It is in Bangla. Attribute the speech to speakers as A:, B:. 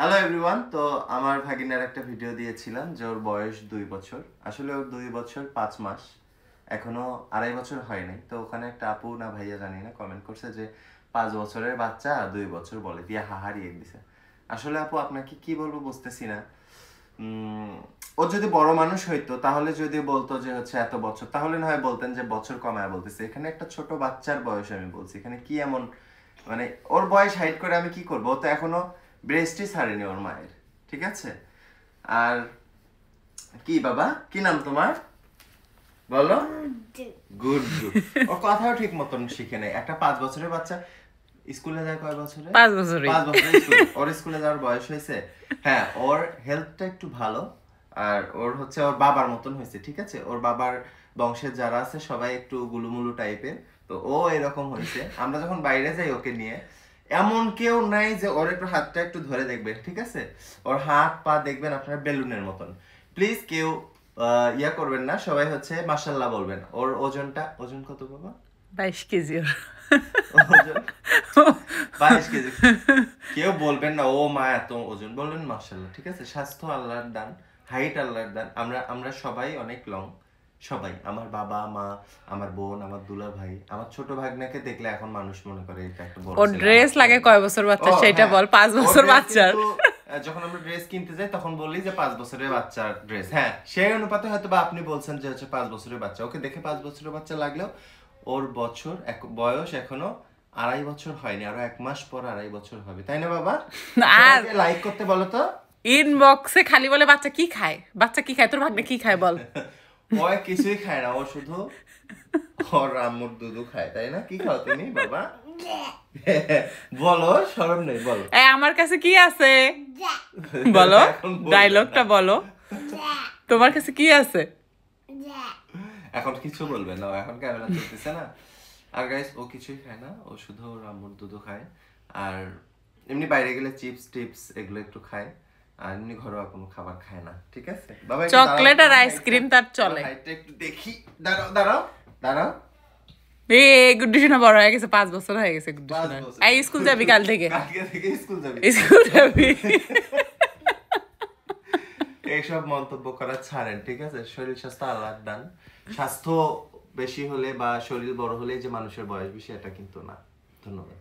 A: হ্যালো এভরিওয়ান, তো আমার ভাগিনার একটা ভিডিও দিয়েছিলাম যে ওর বয়স 2 বছর। আসলে ওর 2 বছর 5 মাস, এখনো 2.5 বছর হয় নাই। তো ওখানে একটা আপু না ভাইয়া জানি না কমেন্ট করছে যে 5 বছরের বাচ্চা 2 বছর বলে, দিয়ে হাহারিয়ে দিছে। আসলে আপু আপনাকে কি বলবো বুঝতেছি না। ও যদি বড় মানুষ হইতো তাহলে যদি বলতো যে হচ্ছে এত বছর, তাহলে না হয় বলতেন যে বছর কমায় বলতেছে। এখানে একটা ছোট বাচ্চার বয়স আমি বলছি, এখানে কি এমন মানে ওর বয়স হাইড করে আমি কি করবো? ও তো এখনো ব্রেস্টই ছাড়েনি ওর মায়ের, ঠিক আছে? আর কি বাবা, কি নাম তোমার বলো? Good good. ওর কথাও ঠিক মতন শিখে নেই। একটা 5 বছরের বাচ্চা স্কুলে যায় কয় বছরে?
B: 5 বছরে।
A: 5 বছরে ওর স্কুলে যাওয়ার বয়স হয়েছে। হ্যাঁ, ওর হেলথটা একটু ভালো, আর ওর হচ্ছে ওর বাবার মতন হয়েছে, ঠিক আছে? ওর বাবার বংশের যারা আছে সবাই একটু গুলুমুলু টাইপের, তো ও এরকম হয়েছে। আমরা যখন বাইরে যাই ওকে নিয়ে, এমন কেউ নাই যে ওর একটু হাতটা একটু ধরে দেখবেন, ঠিক আছে? ওর হাত পা দেখবেন আপনার বেলুনের মতন। প্লিজ কেউ ইয়া করবেন না, সবাই হচ্ছে মাশাআল্লাহ বলবেন। ওর ওজন কত বাবা?
B: 22 কেজি ওর।
A: ওজন 22 কেজি। কেউ বলবেন না ও মা এত ওজন, বলবেন মাশাআল্লাহ, ঠিক আছে? স্বাস্থ্য আল্লাহর দান, হাইট আল্লাহর দান। আমরা সবাই অনেক লং, সবাই, আমার বাবা মা, আমার বোন, আমার দুলা ভাই, আমার ছোট ভাগ্নাকে দেখলে এখন মানুষ মনে করে এটা একটা বড়
B: ওর
A: ছেলে।
B: ড্রেস লাগে কয় বছর বাচ্চা সেটা বল। 5 বছর বাচ্চার
A: যখন আমরা ড্রেস কিনতে যাই তখন বলি যে 5 বছরের বাচ্চার ড্রেস। হ্যাঁ, সেই অনুপাতে হয়তো বা আপনি বলছেন যে হচ্ছে 5 বছরের বাচ্চা। ওকে দেখে 5 বছরের বাচ্চা লাগলেও ওর বয়স এখনো 2.5 বছর হয়নি, আরো 1 মাস পর 2.5 বছর হবে, তাই না বাবা?
B: আর
A: লাইক করতে বলো তো।
B: ইনবক্সে খালি বলে বাচ্চা কি খায়, বাচ্চা কি খায়, তোর ভাগ্নে কি খায় বল।
A: ও কিছুই খায় না, ও শুধু ওর আম্মুর দুধু খায়, তাই না? কি খাও তুমি বাবা? বলো, শরম নেই, বলো।
B: আমার কাছে কি আছে বলো, ডায়লগটা বলো। তোমার কাছে কি আছে?
A: এখন কিছু বলবে না, এখন ক্যামেরা চলতেছে না। আর গাইস, ও কিছুই খায় না, ও শুধু ওর আম্মুর দুধ খায়। আর এমনি বাইরে গেলে চিপস টিপস এগুলো একটু খায়, আর এমনি ঘরোয়া কোনো খাবার খায় না, ঠিক আছে বাবা?
B: চকলেট আর আইসক্রিম তার চলে।
A: হাইটটা একটু দেখি। দাঁড়াও দাঁড়াও দাঁড়াও।
B: গুড্ডু সোনা বড় হয়ে গেছে, 5 বছর হয়ে গেছে গুড্ডু সোনা। এই স্কুল যাবি কাল থেকে?
A: স্কুল যাবি?
B: স্কুল যাবি?
A: এইসব মন্তব্য করা ছাড়েন, ঠিক আছে? শরীর স্বাস্থ্য আল্লাহর দান। স্বাস্থ্য বেশি হলে বা শরীর বড় হলে যে মানুষের বয়স বেশি, এটা কিন্তু না। ধন্যবাদ।